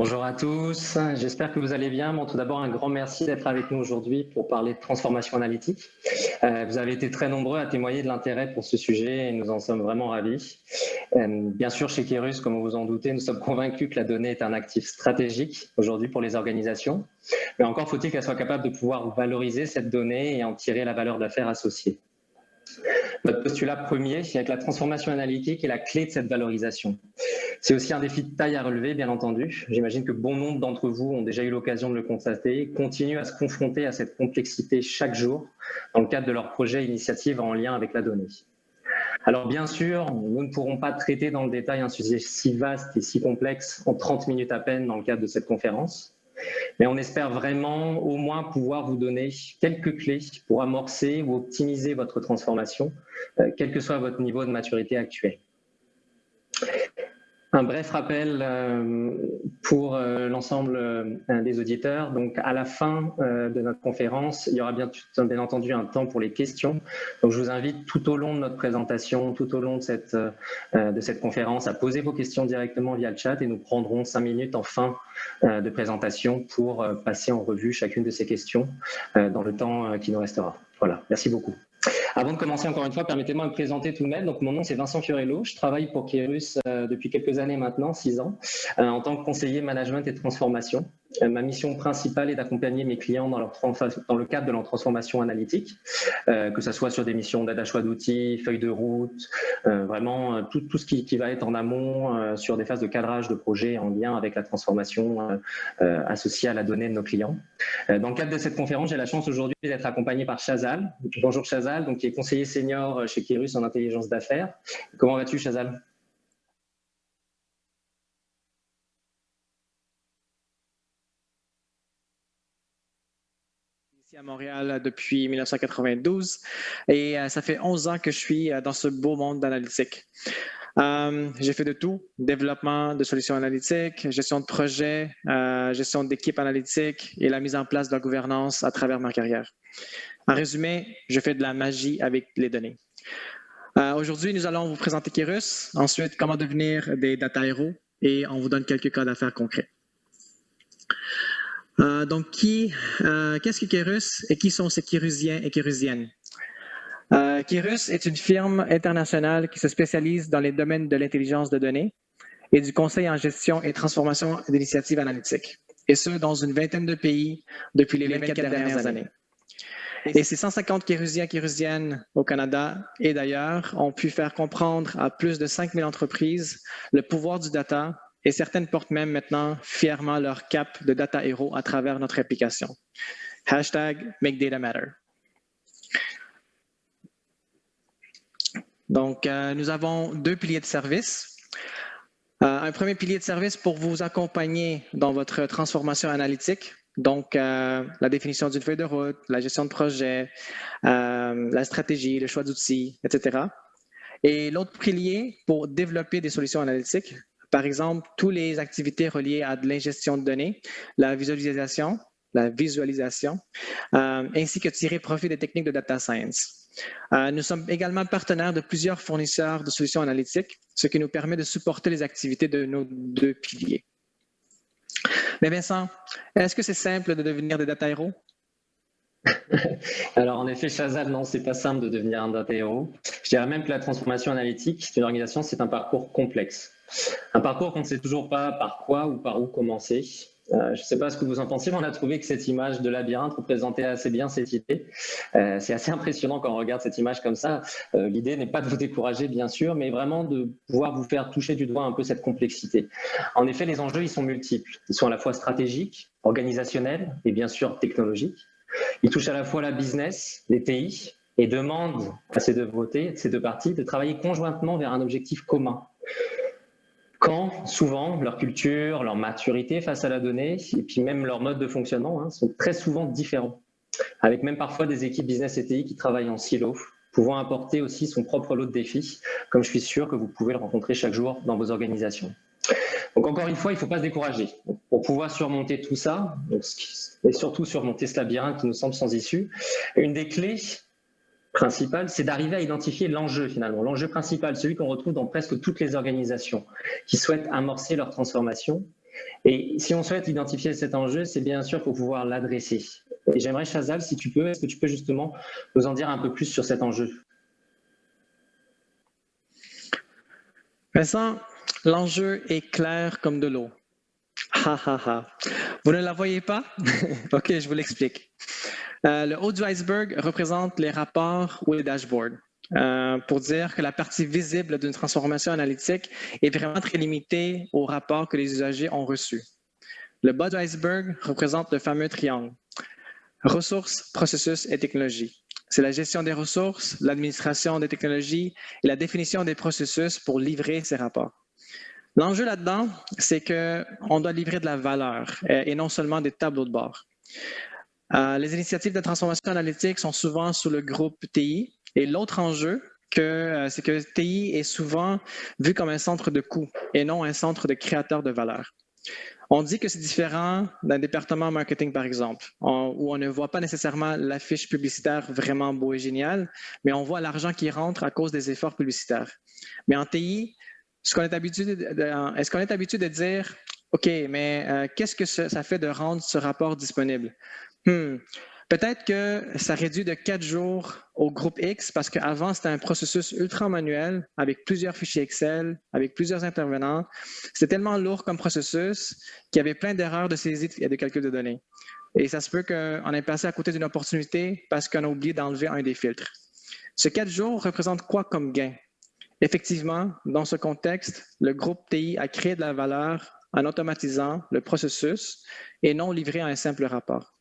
Bonjour à tous, j'espère que vous allez bien. Bon, tout d'abord, un grand merci d'être avec nous aujourd'hui pour parler de transformation analytique. Vous avez été très nombreux à témoigner de l'intérêt pour ce sujet et nous en sommes vraiment ravis. Bien sûr, chez Kairos, comme vous vous en doutez, nous sommes convaincus que la donnée est un actif stratégique aujourd'hui pour les organisations. Mais encore faut-il qu'elle soit capable de pouvoir valoriser cette donnée et en tirer la valeur d'affaires associée. Notre postulat premier, c'est que la transformation analytique est la clé de cette valorisation. C'est aussi un défi de taille à relever, bien entendu. J'imagine que bon nombre d'entre vous ont déjà eu l'occasion de le constater, continuent à se confronter à cette complexité chaque jour dans le cadre de leurs projets et initiatives en lien avec la donnée. Alors bien sûr, nous ne pourrons pas traiter dans le détail un sujet si vaste et si complexe en 30 minutes à peine dans le cadre de cette conférence. Mais on espère vraiment au moins pouvoir vous donner quelques clés pour amorcer ou optimiser votre transformation, quel que soit votre niveau de maturité actuel. Un bref rappel pour l'ensemble des auditeurs. Donc, à la fin de notre conférence, il y aura bien entendu un temps pour les questions. Donc, je vous invite tout au long de notre présentation, tout au long de cette conférence, à poser vos questions directement via le chat et nous prendrons 5 minutes en fin de présentation pour passer en revue chacune de ces questions dans le temps qui nous restera. Voilà, merci beaucoup. Avant de commencer, encore une fois, permettez-moi de me présenter tout de même. Donc, mon nom, c'est Vincent Fiorello. Je travaille pour Kairos depuis quelques années maintenant, 6 ans, en tant que conseiller management et transformation. Ma mission principale est d'accompagner mes clients dans le cadre de leur transformation analytique, que ce soit sur des missions d'aide à choix d'outils, feuilles de route, vraiment tout ce qui va être en amont sur des phases de cadrage de projet en lien avec la transformation associée à la donnée de nos clients. Dans le cadre de cette conférence, j'ai la chance aujourd'hui d'être accompagné par Shazal. Bonjour Shazal, donc, qui est conseiller senior chez Kairos en intelligence d'affaires. Comment vas-tu, Shazal ? Ici à Montréal depuis 1992 et ça fait 11 ans que je suis dans ce beau monde d'analytique. J'ai fait de tout, développement de solutions analytiques, gestion de projets, gestion d'équipes analytiques et la mise en place de la gouvernance à travers ma carrière. En résumé, je fais de la magie avec les données. Aujourd'hui, nous allons vous présenter Kairos, ensuite comment devenir des data héros et on vous donne quelques cas d'affaires concrets. Donc, qu'est-ce que Kairos et qui sont ces Kairusiens et Kairusiennes? Kairos est une firme internationale qui se spécialise dans les domaines de l'intelligence de données et du conseil en gestion et transformation d'initiatives analytiques, et ce, dans une vingtaine de pays depuis les 24 dernières années. Et ces 150 Kairusiens et Kairusiennes au Canada et d'ailleurs ont pu faire comprendre à plus de 5000 entreprises le pouvoir du data, et certaines portent même maintenant fièrement leur cap de data hero à travers notre application. #MakeDataMatter. Donc, nous avons 2 piliers de service. Un premier pilier de service pour vous accompagner dans votre transformation analytique. Donc, la définition d'une feuille de route, la gestion de projet, la stratégie, le choix d'outils, etc. Et l'autre pilier pour développer des solutions analytiques. Par exemple, toutes les activités reliées à de l'ingestion de données, la visualisation, ainsi que tirer profit des techniques de data science. Nous sommes également partenaires de plusieurs fournisseurs de solutions analytiques, ce qui nous permet de supporter les activités de nos 2 piliers. Mais Vincent, est-ce que c'est simple de devenir des data héros? Alors en effet, Shazal, non, c'est pas simple de devenir un data hero. Je dirais même que la transformation analytique d'une organisation, c'est un parcours complexe. Un parcours qu'on ne sait toujours pas par quoi ou par où commencer. Je ne sais pas ce que vous en pensez, mais on a trouvé que cette image de labyrinthe représentait assez bien cette idée. C'est assez impressionnant quand on regarde cette image comme ça. L'idée n'est pas de vous décourager, bien sûr, mais vraiment de pouvoir vous faire toucher du doigt un peu cette complexité. En effet, les enjeux, ils sont multiples. Ils sont à la fois stratégiques, organisationnels et bien sûr technologiques. Ils touchent à la fois la business, les TI, et demandent à ces deux parties de travailler conjointement vers un objectif commun. Quand, souvent, leur culture, leur maturité face à la donnée, et puis même leur mode de fonctionnement sont très souvent différents, avec même parfois des équipes business et TI qui travaillent en silo, pouvant apporter aussi son propre lot de défis, comme je suis sûr que vous pouvez le rencontrer chaque jour dans vos organisations. Donc encore une fois, il ne faut pas se décourager. Pour pouvoir surmonter tout ça, et surtout surmonter ce labyrinthe qui nous semble sans issue, une des clés principale, c'est d'arriver à identifier l'enjeu finalement, l'enjeu principal, celui qu'on retrouve dans presque toutes les organisations qui souhaitent amorcer leur transformation Et si on souhaite identifier cet enjeu, c'est bien sûr pour pouvoir l'adresser. Et j'aimerais, Chazal, si tu peux, est-ce que tu peux justement nous en dire un peu plus sur cet enjeu? Vincent, l'enjeu est clair comme de l'eau. Ha ha ha. Vous ne la voyez pas? OK, je vous l'explique. Le haut du iceberg représente les rapports ou les dashboards. Pour dire que la partie visible d'une transformation analytique est vraiment très limitée aux rapports que les usagers ont reçus. Le bas du iceberg représente le fameux triangle. Ressources, processus et technologies. C'est la gestion des ressources, l'administration des technologies et la définition des processus pour livrer ces rapports. L'enjeu là-dedans, c'est qu'on doit livrer de la valeur et non seulement des tableaux de bord. Les initiatives de transformation analytique sont souvent sous le groupe TI. Et l'autre enjeu, c'est que TI est souvent vu comme un centre de coût et non un centre de créateur de valeur. On dit que c'est différent d'un département marketing, par exemple, où on ne voit pas nécessairement l'affiche publicitaire vraiment beau et génial, mais on voit l'argent qui rentre à cause des efforts publicitaires. Mais en TI, est-ce qu'on est habitué de dire, OK, mais qu'est-ce que ça fait de rendre ce rapport disponible? Peut-être que ça réduit de 4 jours au groupe X parce qu'avant, c'était un processus ultra manuel avec plusieurs fichiers Excel, avec plusieurs intervenants. C'était tellement lourd comme processus qu'il y avait plein d'erreurs de saisie et de calcul de données. Et ça se peut qu'on ait passé à côté d'une opportunité parce qu'on a oublié d'enlever un des filtres. Ce 4 jours représente quoi comme gain? Effectivement, dans ce contexte, le groupe TI a créé de la valeur en automatisant le processus et non livré un simple rapport.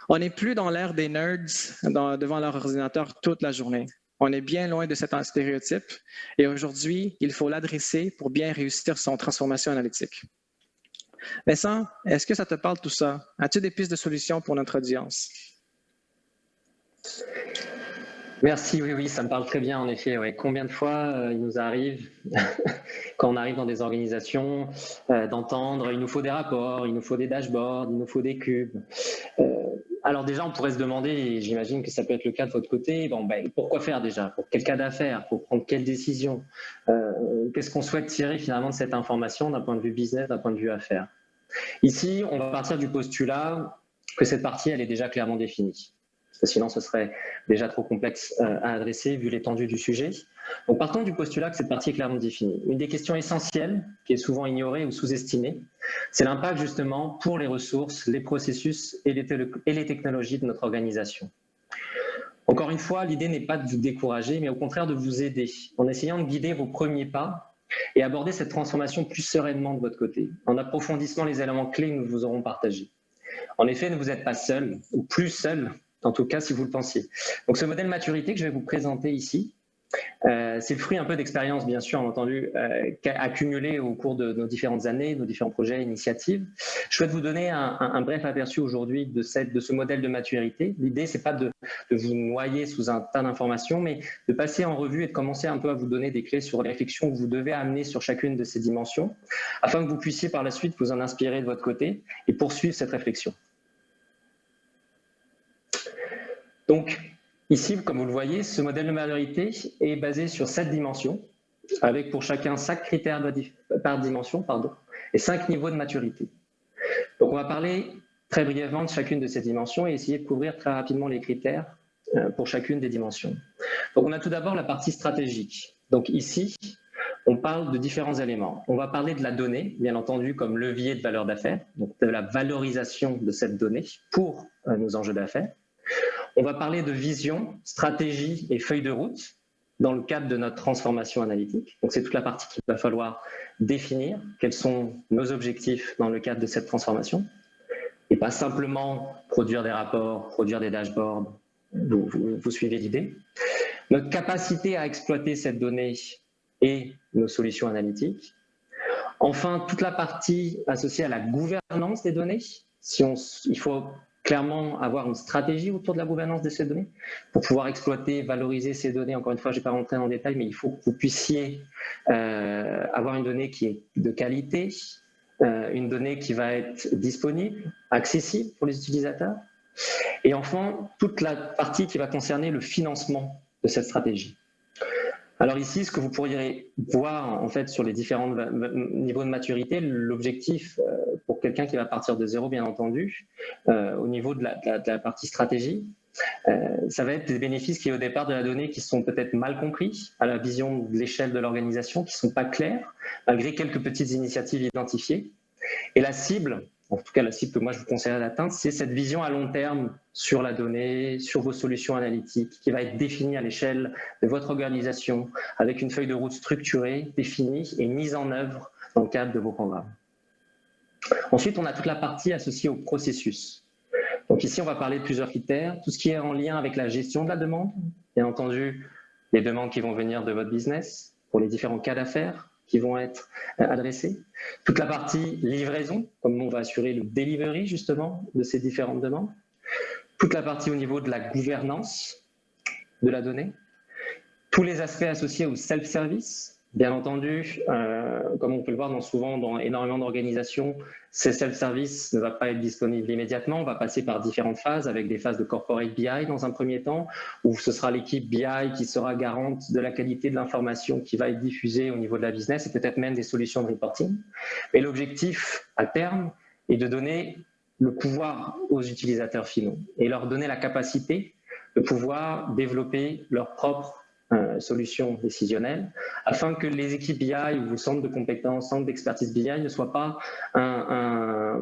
On n'est plus dans l'ère des nerds devant leur ordinateur toute la journée. On est bien loin de cet stéréotype et aujourd'hui, il faut l'adresser pour bien réussir son transformation analytique. Vincent, est-ce que ça te parle tout ça? As-tu des pistes de solutions pour notre audience? Merci, oui, ça me parle très bien en effet. Ouais. Combien de fois il nous arrive, quand on arrive dans des organisations, d'entendre il nous faut des rapports, il nous faut des dashboards, il nous faut des cubes. Alors déjà, on pourrait se demander, et j'imagine que ça peut être le cas de votre côté, pourquoi faire déjà? Pour quel cas d'affaires? Pour prendre quelle décision? Qu'est-ce qu'on souhaite tirer finalement de cette information d'un point de vue business, d'un point de vue affaires? Ici, on va partir du postulat que cette partie, elle est déjà clairement définie. Parce que sinon, ce serait déjà trop complexe à adresser vu l'étendue du sujet. Donc, partons du postulat que cette partie est clairement définie. Une des questions essentielles, qui est souvent ignorée ou sous-estimée, c'est l'impact justement pour les ressources, les processus et les technologies de notre organisation. Encore une fois, l'idée n'est pas de vous décourager, mais au contraire de vous aider, en essayant de guider vos premiers pas et aborder cette transformation plus sereinement de votre côté, en approfondissant les éléments clés que nous vous aurons partagés. En effet, ne vous êtes pas seul, ou plus seul, en tout cas si vous le pensiez. Donc ce modèle maturité que je vais vous présenter ici, c'est le fruit un peu d'expérience, bien sûr, entendu, accumulée au cours de nos différentes années, nos différents projets, initiatives. Je souhaite vous donner un bref aperçu aujourd'hui de ce modèle de maturité. L'idée, c'est pas de vous noyer sous un tas d'informations, mais de passer en revue et de commencer un peu à vous donner des clés sur les réflexions que vous devez amener sur chacune de ces dimensions, afin que vous puissiez par la suite vous en inspirer de votre côté et poursuivre cette réflexion. Donc, ici, comme vous le voyez, ce modèle de maturité est basé sur 7 dimensions, avec pour chacun 5 critères par dimension, et 5 niveaux de maturité. Donc, on va parler très brièvement de chacune de ces dimensions et essayer de couvrir très rapidement les critères pour chacune des dimensions. Donc, on a tout d'abord la partie stratégique. Donc, ici, on parle de différents éléments. On va parler de la donnée, bien entendu, comme levier de valeur d'affaires, donc de la valorisation de cette donnée pour nos enjeux d'affaires. On va parler de vision, stratégie et feuille de route dans le cadre de notre transformation analytique. Donc, c'est toute la partie qu'il va falloir définir, quels sont nos objectifs dans le cadre de cette transformation, et pas simplement produire des rapports, produire des dashboards, vous suivez l'idée. Notre capacité à exploiter cette donnée et nos solutions analytiques. Enfin, toute la partie associée à la gouvernance des données. Il faut clairement avoir une stratégie autour de la gouvernance de ces données pour pouvoir exploiter, valoriser ces données. Encore une fois, je ne vais pas rentrer en détail, mais il faut que vous puissiez avoir une donnée qui est de qualité, une donnée qui va être disponible, accessible pour les utilisateurs. Et enfin, toute la partie qui va concerner le financement de cette stratégie. Alors ici, ce que vous pourriez voir en fait sur les différents niveaux de maturité, l'objectif pour quelqu'un qui va partir de zéro, bien entendu, au niveau de la partie stratégie, ça va être des bénéfices qui au départ de la donnée qui sont peut-être mal compris à la vision de l'échelle de l'organisation, qui ne sont pas clairs, malgré quelques petites initiatives identifiées. Et la cible, en tout cas la cible que moi je vous conseillerais d'atteindre, c'est cette vision à long terme sur la donnée, sur vos solutions analytiques, qui va être définie à l'échelle de votre organisation, avec une feuille de route structurée, définie et mise en œuvre dans le cadre de vos programmes. Ensuite, on a toute la partie associée au processus. Donc ici, on va parler de plusieurs critères, tout ce qui est en lien avec la gestion de la demande, bien entendu, les demandes qui vont venir de votre business, pour les différents cas d'affaires qui vont être adressés, toute la partie livraison, comme on va assurer le delivery justement de ces différentes demandes, toute la partie au niveau de la gouvernance de la donnée, tous les aspects associés au self-service. Bien entendu, comme on peut le voir souvent dans énormément d'organisations, ce self-service ne va pas être disponible immédiatement. On va passer par différentes phases, avec des phases de corporate BI dans un premier temps, où ce sera l'équipe BI qui sera garante de la qualité de l'information qui va être diffusée au niveau de la business et peut-être même des solutions de reporting. Mais l'objectif à terme est de donner le pouvoir aux utilisateurs finaux et leur donner la capacité de pouvoir développer leur propre solutions décisionnelles, afin que les équipes BI ou vos centres de compétences, centres d'expertise BI ne soient pas un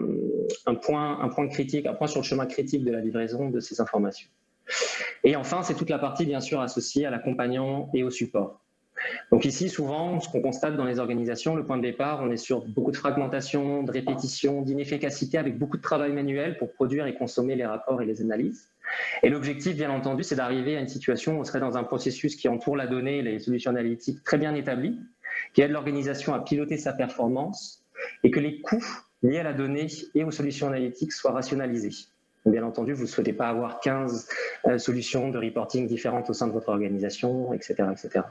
point critique, un point sur le chemin critique de la livraison de ces informations. Et enfin, c'est toute la partie bien sûr associée à l'accompagnant et au support. Donc ici, souvent, ce qu'on constate dans les organisations, le point de départ, on est sur beaucoup de fragmentation, de répétition, d'inefficacité, avec beaucoup de travail manuel pour produire et consommer les rapports et les analyses. Et l'objectif, bien entendu, c'est d'arriver à une situation où on serait dans un processus qui entoure la donnée et les solutions analytiques très bien établies, qui aide l'organisation à piloter sa performance et que les coûts liés à la donnée et aux solutions analytiques soient rationalisés. Bien entendu, vous ne souhaitez pas avoir 15 solutions de reporting différentes au sein de votre organisation, etc., etc.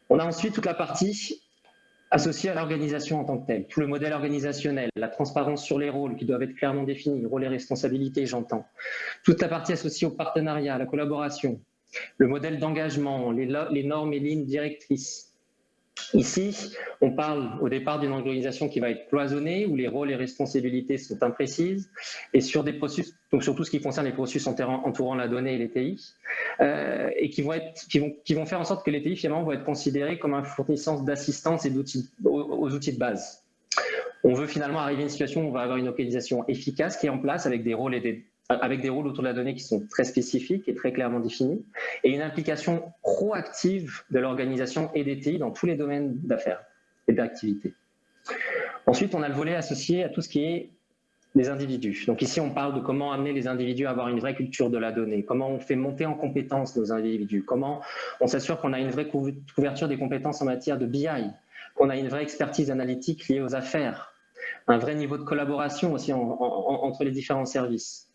On a ensuite toute la partie associée à l'organisation en tant que telle, tout le modèle organisationnel, la transparence sur les rôles qui doivent être clairement définis, rôles et responsabilités, j'entends. Toute la partie associée au partenariat, à la collaboration, le modèle d'engagement, les normes et lignes directrices. Ici, on parle au départ d'une organisation qui va être cloisonnée, où les rôles et responsabilités sont imprécises, et sur des processus, donc sur tout ce qui concerne les processus entourant la donnée et les TI, et qui vont faire en sorte que les TI finalement vont être considérés comme un fournisseur d'assistance et d'outils, aux outils de base. On veut finalement arriver à une situation où on va avoir une organisation efficace qui est en place avec des rôles autour de la donnée qui sont très spécifiques et très clairement définis, et une implication proactive de l'organisation et des TI dans tous les domaines d'affaires et d'activité. Ensuite, on a le volet associé à tout ce qui est les individus. Donc ici, on parle de comment amener les individus à avoir une vraie culture de la donnée, comment on fait monter en compétences nos individus, comment on s'assure qu'on a une vraie couverture des compétences en matière de BI, qu'on a une vraie expertise analytique liée aux affaires, un vrai niveau de collaboration aussi entre les différents services.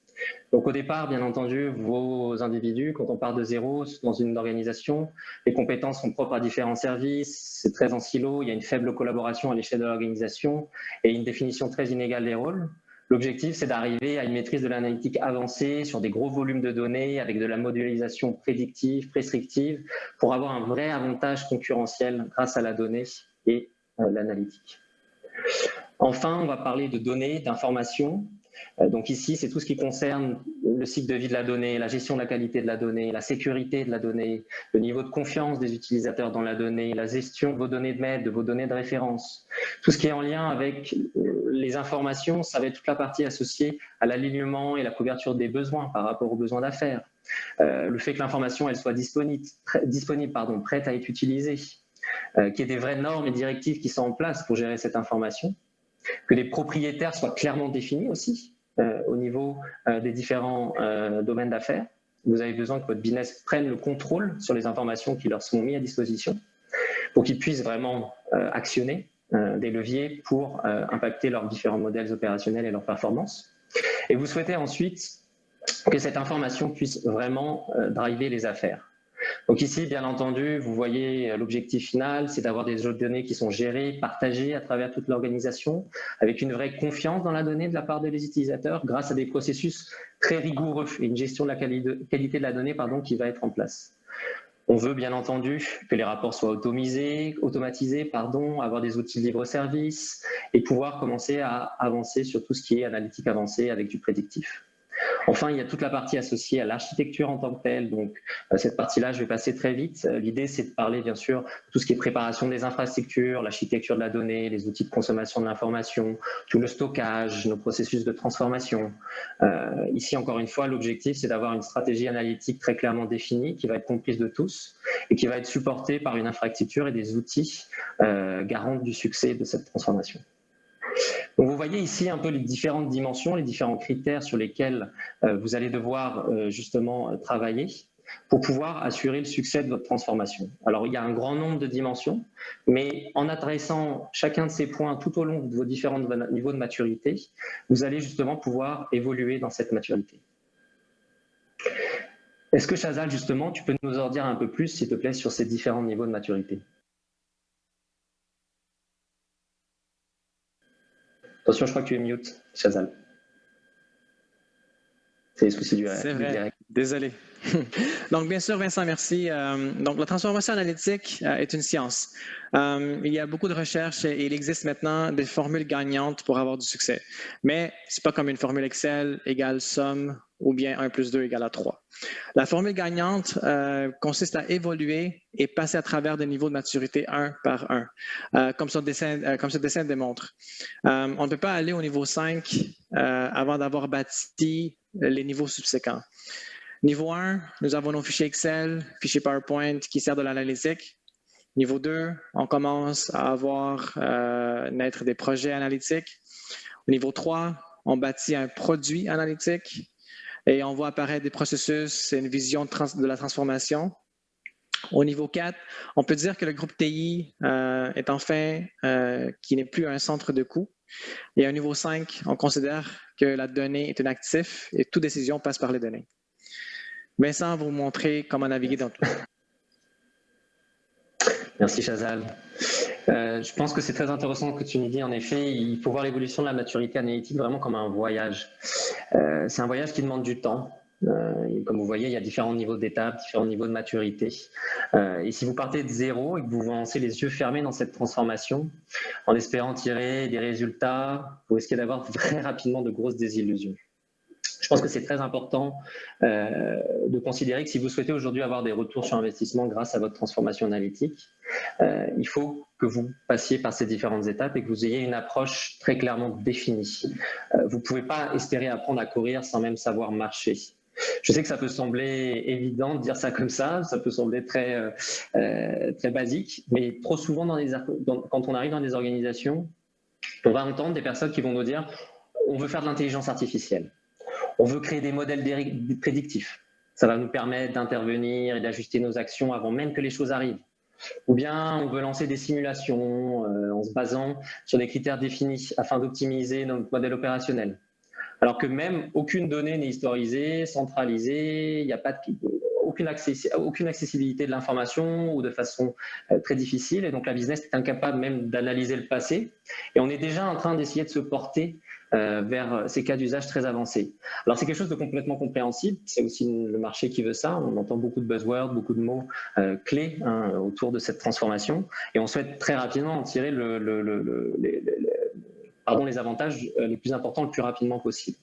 Donc au départ, bien entendu, vos individus, quand on part de zéro dans une organisation, les compétences sont propres à différents services, c'est très en silo, il y a une faible collaboration à l'échelle de l'organisation et une définition très inégale des rôles. L'objectif, c'est d'arriver à une maîtrise de l'analytique avancée sur des gros volumes de données avec de la modélisation prédictive, prescriptive, pour avoir un vrai avantage concurrentiel grâce à la donnée et l'analytique. Enfin, on va parler de données, d'informations. Donc ici, c'est tout ce qui concerne le cycle de vie de la donnée, la gestion de la qualité de la donnée, la sécurité de la donnée, le niveau de confiance des utilisateurs dans la donnée, la gestion de vos données de maître, de vos données de référence. Tout ce qui est en lien avec les informations, ça va être toute la partie associée à l'alignement et la couverture des besoins par rapport aux besoins d'affaires. Le fait que l'information elle soit disponible, prête à être utilisée, qu'il y ait des vraies normes et directives qui sont en place pour gérer cette information, que les propriétaires soient clairement définis aussi au niveau des différents domaines d'affaires. Vous avez besoin que votre business prenne le contrôle sur les informations qui leur sont mises à disposition pour qu'ils puissent vraiment actionner des leviers pour impacter leurs différents modèles opérationnels et leurs performances. Et vous souhaitez ensuite que cette information puisse vraiment driver les affaires. Donc ici, bien entendu, vous voyez l'objectif final, c'est d'avoir des données qui sont gérées, partagées à travers toute l'organisation, avec une vraie confiance dans la donnée de la part des utilisateurs, grâce à des processus très rigoureux et une gestion de la qualité de la donnée qui va être en place. On veut bien entendu que les rapports soient automatisés, avoir des outils libre-service et pouvoir commencer à avancer sur tout ce qui est analytique avancée avec du prédictif. Enfin, il y a toute la partie associée à l'architecture en tant que telle. Donc, cette partie-là, je vais passer très vite. L'idée, c'est de parler, bien sûr, de tout ce qui est préparation des infrastructures, l'architecture de la donnée, les outils de consommation de l'information, tout le stockage, nos processus de transformation. Ici, encore une fois, l'objectif, c'est d'avoir une stratégie analytique très clairement définie, qui va être comprise de tous et qui va être supportée par une infrastructure et des outils garants du succès de cette transformation. Donc vous voyez ici un peu les différentes dimensions, les différents critères sur lesquels vous allez devoir justement travailler pour pouvoir assurer le succès de votre transformation. Alors il y a un grand nombre de dimensions, mais en adressant chacun de ces points tout au long de vos différents niveaux de maturité, vous allez justement pouvoir évoluer dans cette maturité. Est-ce que Chazal, justement, tu peux nous en dire un peu plus, s'il te plaît, sur ces différents niveaux de maturité? Attention, je crois que tu es mute, Chazal. C'est les soucis du direct. Désolé. Donc, bien sûr, Vincent, merci. Donc, la transformation analytique est une science. Il y a beaucoup de recherches et il existe maintenant des formules gagnantes pour avoir du succès. Mais ce n'est pas comme une formule Excel égale somme ou bien 1 plus 2 égale à 3. La formule gagnante consiste à évoluer et passer à travers des niveaux de maturité un par un, comme ce dessin démontre. On ne peut pas aller au niveau 5 avant d'avoir bâti les niveaux subséquents. Niveau 1, nous avons nos fichiers Excel, fichiers PowerPoint qui servent de l'analytique. Niveau 2, on commence à avoir naître des projets analytiques. Au niveau 3, on bâtit un produit analytique et on voit apparaître des processus et une vision de la transformation. Au niveau 4, on peut dire que le groupe TI est enfin qui n'est plus un centre de coût. Et au niveau 5, on considère que la donnée est un actif et toute décision passe par les données. Vincent va vous montrer comment naviguer dans tout ça. Merci Chazal. Je pense que c'est très intéressant ce que tu nous dis. En effet, il faut voir l'évolution de la maturité analytique vraiment comme un voyage. C'est un voyage qui demande du temps. Comme vous voyez, il y a différents niveaux d'étapes, différents niveaux de maturité. Et si vous partez de zéro et que vous vous lancez les yeux fermés dans cette transformation, en espérant tirer des résultats, vous risquez d'avoir très rapidement de grosses désillusions. Je pense que c'est très important de considérer que si vous souhaitez aujourd'hui avoir des retours sur investissement grâce à votre transformation analytique, il faut que vous passiez par ces différentes étapes et que vous ayez une approche très clairement définie. Vous ne pouvez pas espérer apprendre à courir sans même savoir marcher. Je sais que ça peut sembler évident de dire ça comme ça peut sembler très basique, mais trop souvent quand on arrive dans des organisations, on va entendre des personnes qui vont nous dire « on veut faire de l'intelligence artificielle ». On veut créer des modèles prédictifs. Ça va nous permettre d'intervenir et d'ajuster nos actions avant même que les choses arrivent. Ou bien on veut lancer des simulations en se basant sur des critères définis afin d'optimiser notre modèle opérationnel. Alors que même aucune donnée n'est historisée, centralisée, il n'y a pas aucune accessibilité de l'information ou de façon très difficile. Et donc la business est incapable même d'analyser le passé. Et on est déjà en train d'essayer de se porter vers ces cas d'usage très avancés. Alors c'est quelque chose de complètement compréhensible, c'est aussi le marché qui veut ça, on entend beaucoup de buzzwords, beaucoup de mots clés autour de cette transformation et on souhaite très rapidement en tirer les avantages les plus importants le plus rapidement possible.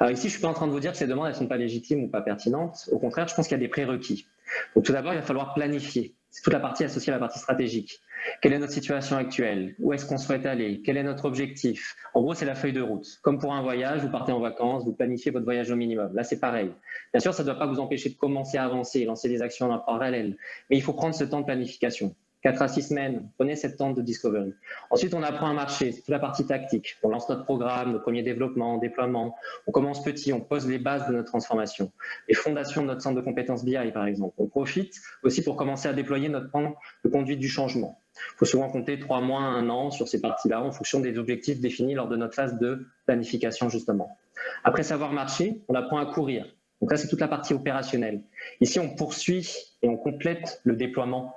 Alors ici, je ne suis pas en train de vous dire que ces demandes ne sont pas légitimes ou pas pertinentes, au contraire, je pense qu'il y a des prérequis. Donc tout d'abord, il va falloir planifier, c'est toute la partie associée à la partie stratégique. Quelle est notre situation actuelle? Où est-ce qu'on souhaite aller? Quel est notre objectif? En gros, c'est la feuille de route. Comme pour un voyage, vous partez en vacances, vous planifiez votre voyage au minimum. Là, c'est pareil. Bien sûr, ça ne doit pas vous empêcher de commencer à avancer, lancer des actions en parallèle, mais il faut prendre ce temps de planification. 4 à 6 semaines, prenez cette temps de discovery. Ensuite, on apprend à marcher, c'est toute la partie tactique. On lance notre programme, nos premiers développements, déploiements. On commence petit, on pose les bases de notre transformation. Les fondations de notre centre de compétences BI, par exemple. On profite aussi pour commencer à déployer notre plan de conduite du changement. Il faut souvent compter 3 mois, 1 an sur ces parties-là en fonction des objectifs définis lors de notre phase de planification, justement. Après savoir marcher, on apprend à courir. Donc là, c'est toute la partie opérationnelle. Ici, on poursuit et on complète le déploiement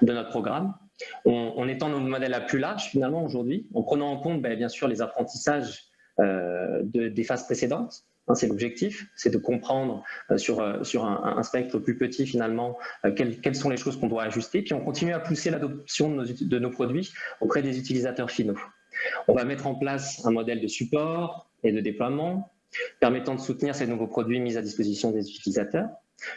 de notre programme, on étend notre modèle à plus large finalement aujourd'hui, en prenant en compte bien sûr les apprentissages des phases précédentes, c'est l'objectif, c'est de comprendre sur un spectre plus petit finalement quelles sont les choses qu'on doit ajuster, puis on continue à pousser l'adoption de nos produits auprès des utilisateurs finaux. On va mettre en place un modèle de support et de déploiement permettant de soutenir ces nouveaux produits mis à disposition des utilisateurs.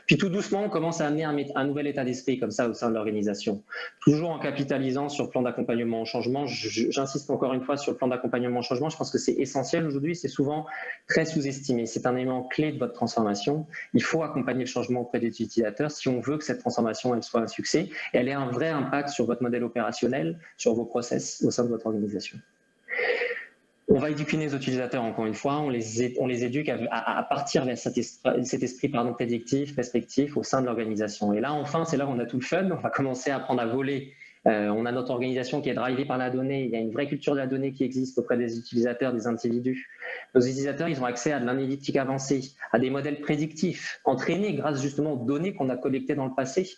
Puis tout doucement, on commence à amener un nouvel état d'esprit comme ça au sein de l'organisation. Toujours en capitalisant sur le plan d'accompagnement au changement. J'insiste encore une fois sur le plan d'accompagnement au changement. Je pense que c'est essentiel aujourd'hui, c'est souvent très sous-estimé. C'est un élément clé de votre transformation. Il faut accompagner le changement auprès des utilisateurs si on veut que cette transformation elle soit un succès et elle ait un vrai impact sur votre modèle opérationnel, sur vos process au sein de votre organisation. On va éduquer les utilisateurs, encore une fois, on les éduque à partir vers cet esprit prédictif, perspectif au sein de l'organisation. Et là, enfin, c'est là où on a tout le fun, on va commencer à apprendre à voler. On a notre organisation qui est drivée par la donnée, il y a une vraie culture de la donnée qui existe auprès des utilisateurs, des individus. Nos utilisateurs, ils ont accès à de l'analytique avancée, à des modèles prédictifs, entraînés grâce justement aux données qu'on a collectées dans le passé.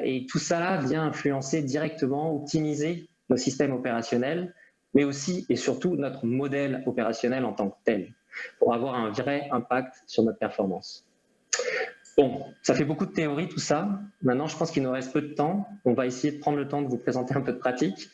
Et tout ça vient influencer directement, optimiser nos systèmes opérationnels, mais aussi et surtout notre modèle opérationnel en tant que tel, pour avoir un vrai impact sur notre performance. Bon, ça fait beaucoup de théorie tout ça. Maintenant, je pense qu'il nous reste peu de temps. On va essayer de prendre le temps de vous présenter un peu de pratique.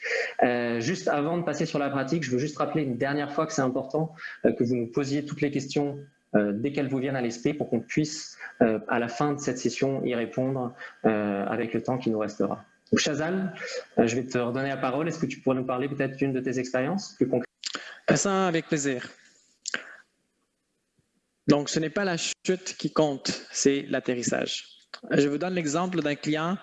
Juste avant de passer sur la pratique, je veux juste rappeler une dernière fois que c'est important que vous nous posiez toutes les questions dès qu'elles vous viennent à l'esprit pour qu'on puisse, à la fin de cette session, y répondre avec le temps qui nous restera. Donc, Shazal, je vais te redonner la parole. Est-ce que tu pourrais nous parler peut-être d'une de tes expériences plus concrètes? Ça, avec plaisir. Donc, ce n'est pas la chute qui compte, c'est l'atterrissage. Je vous donne l'exemple d'un client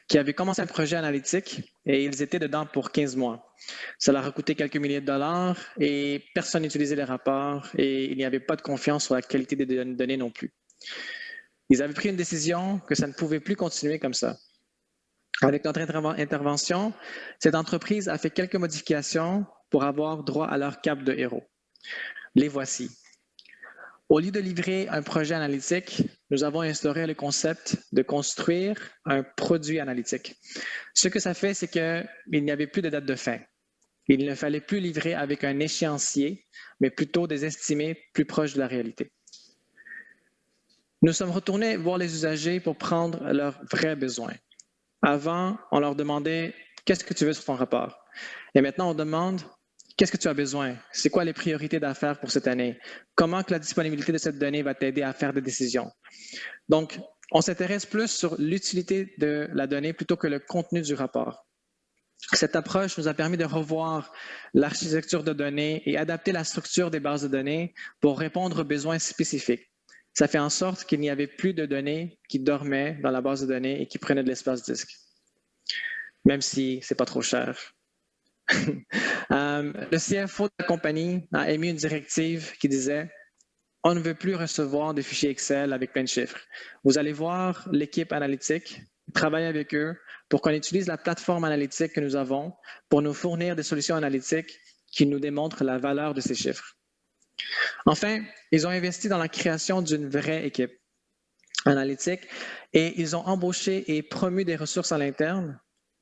qui avait commencé un projet analytique et ils étaient dedans pour 15 mois. Ça leur a coûté quelques milliers de dollars et personne n'utilisait les rapports et il n'y avait pas de confiance sur la qualité des données non plus. Ils avaient pris une décision que ça ne pouvait plus continuer comme ça. Avec notre intervention, cette entreprise a fait quelques modifications pour avoir droit à leur cap de héros. Les voici. Au lieu de livrer un projet analytique, nous avons instauré le concept de construire un produit analytique. Ce que ça fait, c'est qu'il n'y avait plus de date de fin. Il ne fallait plus livrer avec un échéancier, mais plutôt des estimés plus proches de la réalité. Nous sommes retournés voir les usagers pour prendre leurs vrais besoins. Avant, on leur demandait « Qu'est-ce que tu veux sur ton rapport ?» Et maintenant, on demande « Qu'est-ce que tu as besoin? C'est quoi les priorités d'affaires pour cette année? Comment que la disponibilité de cette donnée va t'aider à faire des décisions? » Donc, on s'intéresse plus sur l'utilité de la donnée plutôt que le contenu du rapport. Cette approche nous a permis de revoir l'architecture de données et adapter la structure des bases de données pour répondre aux besoins spécifiques. Ça fait en sorte qu'il n'y avait plus de données qui dormaient dans la base de données et qui prenaient de l'espace disque, même si ce n'est pas trop cher. Le CFO de la compagnie a émis une directive qui disait « On ne veut plus recevoir des fichiers Excel avec plein de chiffres. Vous allez voir l'équipe analytique, travailler avec eux pour qu'on utilise la plateforme analytique que nous avons pour nous fournir des solutions analytiques qui nous démontrent la valeur de ces chiffres. » Enfin, ils ont investi dans la création d'une vraie équipe analytique et ils ont embauché et promu des ressources à l'interne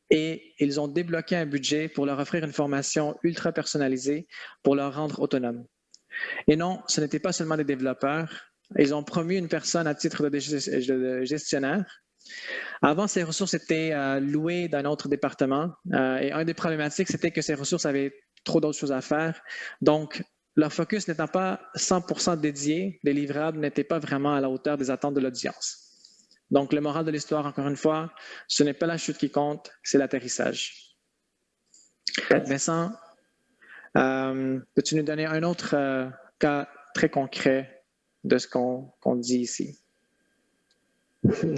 et ils ont débloqué un budget pour leur offrir une formation ultra personnalisée pour leur rendre autonomes. Et non, ce n'était pas seulement des développeurs, ils ont promu une personne à titre de gestionnaire. Avant, ces ressources étaient louées d'un autre département et un des problématiques, c'était que ces ressources avaient trop d'autres choses à faire. Donc, leur focus n'étant pas 100% dédié, les livrables n'étaient pas vraiment à la hauteur des attentes de l'audience. Donc, le moral de l'histoire, encore une fois, ce n'est pas la chute qui compte, c'est l'atterrissage. Vincent, peux-tu nous donner un autre cas très concret de ce qu'on dit ici?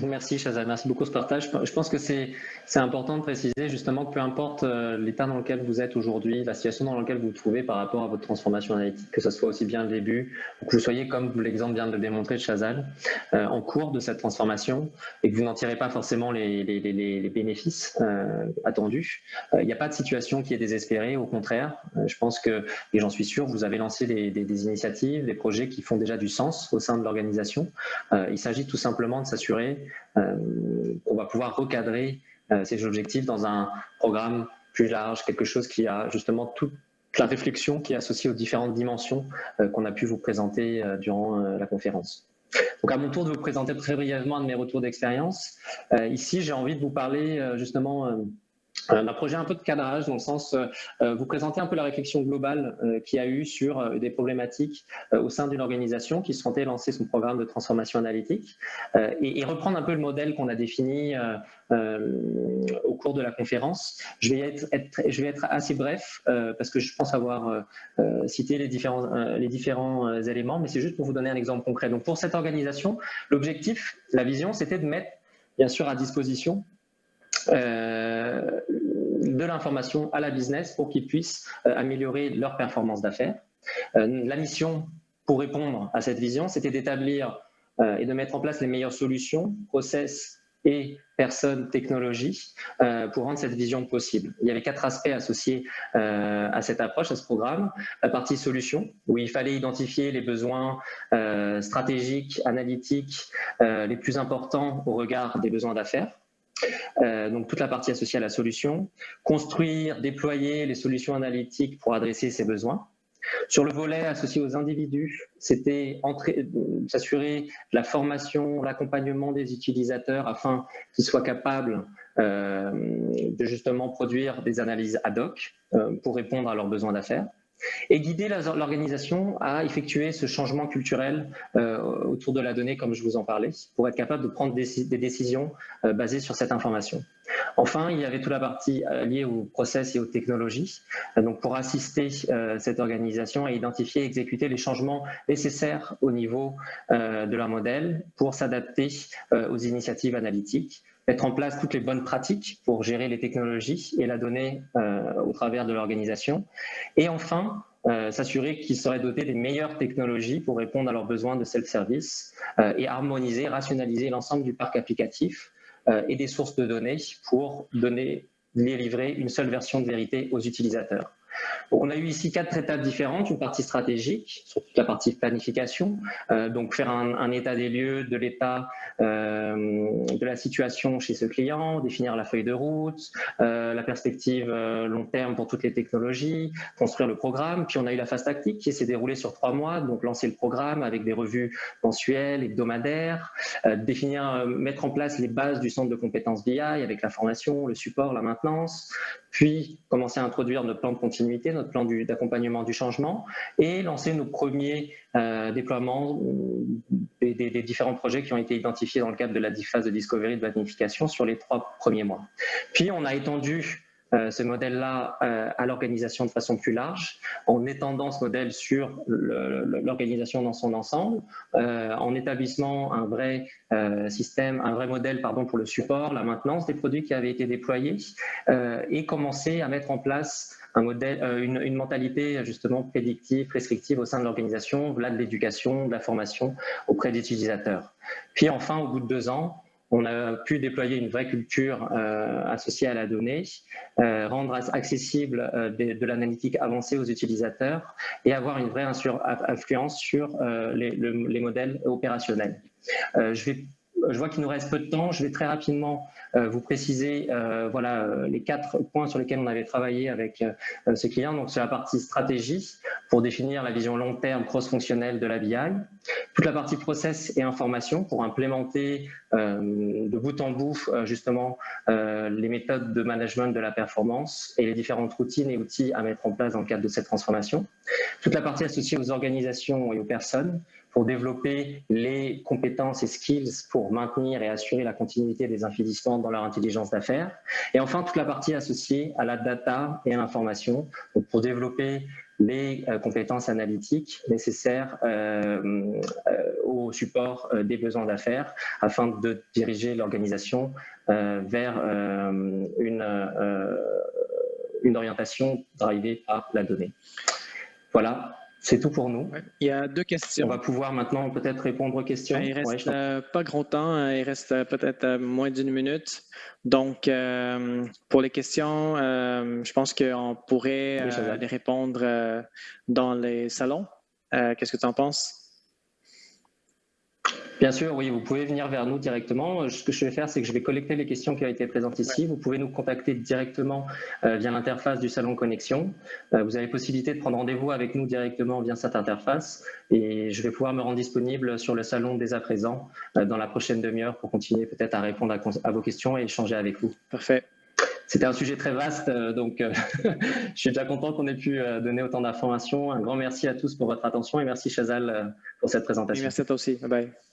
Merci Shazal, merci beaucoup ce partage. Je pense que c'est important de préciser justement que peu importe l'état dans lequel vous êtes aujourd'hui, la situation dans laquelle vous vous trouvez par rapport à votre transformation analytique, que ce soit aussi bien le début, ou que vous soyez, comme l'exemple vient de le démontrer de Shazal, en cours de cette transformation et que vous n'en tirez pas forcément les bénéfices attendus, il n'y a pas de situation qui est désespérée, au contraire. Je pense que, et j'en suis sûr, vous avez lancé des initiatives, des projets qui font déjà du sens au sein de l'organisation. Il s'agit tout simplement de s'assurer qu'on va pouvoir recadrer ces objectifs dans un programme plus large, quelque chose qui a justement la réflexion qui est associée aux différentes dimensions qu'on a pu vous présenter durant la conférence. Donc à mon tour de vous présenter très brièvement un de mes retours d'expérience. Ici, j'ai envie de vous parler justement d'un projet un peu de cadrage, dans le sens vous présenter un peu la réflexion globale qu'il y a eu sur des problématiques au sein d'une organisation qui souhaitait lancer son programme de transformation analytique et reprendre un peu le modèle qu'on a défini au cours de la conférence. Je vais être assez bref parce que je pense avoir cité les différents éléments, mais c'est juste pour vous donner un exemple concret. Donc pour cette organisation, l'objectif, la vision, c'était de mettre bien sûr à disposition de l'information à la business pour qu'ils puissent améliorer leur performance d'affaires. La mission pour répondre à cette vision, c'était d'établir et de mettre en place les meilleures solutions, process et personnes, technologies pour rendre cette vision possible. Il y avait 4 aspects associés à cette approche, à ce programme. La partie solution, où il fallait identifier les besoins stratégiques, analytiques les plus importants au regard des besoins d'affaires. Donc toute la partie associée à la solution, construire, déployer les solutions analytiques pour adresser ces besoins. Sur le volet associé aux individus, c'était s'assurer la formation, l'accompagnement des utilisateurs afin qu'ils soient capables de justement produire des analyses ad hoc pour répondre à leurs besoins d'affaires. Et guider l'organisation à effectuer ce changement culturel autour de la donnée, comme je vous en parlais, pour être capable de prendre des décisions basées sur cette information. Enfin, il y avait toute la partie liée aux process et aux technologies, donc pour assister cette organisation à identifier et exécuter les changements nécessaires au niveau de leur modèle pour s'adapter aux initiatives analytiques, mettre en place toutes les bonnes pratiques pour gérer les technologies et la donnée au travers de l'organisation. Et enfin, s'assurer qu'ils seraient dotés des meilleures technologies pour répondre à leurs besoins de self-service et harmoniser, rationaliser l'ensemble du parc applicatif et des sources de données pour livrer une seule version de vérité aux utilisateurs. Donc, on a eu ici 4 étapes différentes, une partie stratégique, sur toute la partie planification, donc faire un état des lieux de l'état de la situation chez ce client, définir la feuille de route, la perspective long terme pour toutes les technologies, construire le programme. Puis on a eu la phase tactique qui s'est déroulée sur 3 mois, donc lancer le programme avec des revues mensuelles, hebdomadaires, mettre en place les bases du centre de compétences BI avec la formation, le support, la maintenance, puis commencer à introduire notre plan de continuité, notre plan d'accompagnement du changement et lancer nos premiers déploiements des différents projets qui ont été identifiés dans le cadre de la phase de discovery de planification sur les 3 premiers mois. Puis on a étendu ce modèle-là à l'organisation de façon plus large, en étendant ce modèle sur l'organisation dans son ensemble, en établissant un vrai système, un vrai modèle pour le support, la maintenance des produits qui avaient été déployés, et commencer à mettre en place un modèle, une mentalité justement prédictive, prescriptive au sein de l'organisation, de l'éducation, de la formation auprès des utilisateurs. Puis enfin, au bout de 2 ans, on a pu déployer une vraie culture associée à la donnée, rendre accessible de l'analytique avancée aux utilisateurs et avoir une vraie influence sur les modèles opérationnels. Je vois qu'il nous reste peu de temps. Je vais très rapidement vous préciser les 4 points sur lesquels on avait travaillé avec ce client. Donc, sur la partie stratégie, pour définir la vision long terme cross-fonctionnelle de la BI. Toute la partie process et information pour implémenter de bout en bout justement les méthodes de management de la performance et les différentes routines et outils à mettre en place dans le cadre de cette transformation. Toute la partie associée aux organisations et aux personnes pour développer les compétences et skills pour maintenir et assurer la continuité des investissements dans leur intelligence d'affaires. Et enfin, toute la partie associée à la data et à l'information pour développer les compétences analytiques nécessaires au support des besoins d'affaires afin de diriger l'organisation vers une orientation drivée par la donnée. Voilà. C'est tout pour nous. Il y a 2 questions. On va pouvoir maintenant peut-être répondre aux questions. Il reste pas grand temps, il reste peut-être moins d'1 minute. Donc, pour les questions, je pense qu'on pourrait les répondre dans les salons. Qu'est-ce que tu en penses? Bien sûr, oui, vous pouvez venir vers nous directement. Ce que je vais faire, c'est que je vais collecter les questions qui ont été présentes ici. Vous pouvez nous contacter directement via l'interface du salon Connexion. Vous avez possibilité de prendre rendez-vous avec nous directement via cette interface et je vais pouvoir me rendre disponible sur le salon dès à présent dans la prochaine demi-heure pour continuer peut-être à répondre à vos questions et échanger avec vous. Parfait. C'était un sujet très vaste, donc je suis déjà content qu'on ait pu donner autant d'informations. Un grand merci à tous pour votre attention et merci Chazal pour cette présentation. Et merci à toi aussi. Bye bye.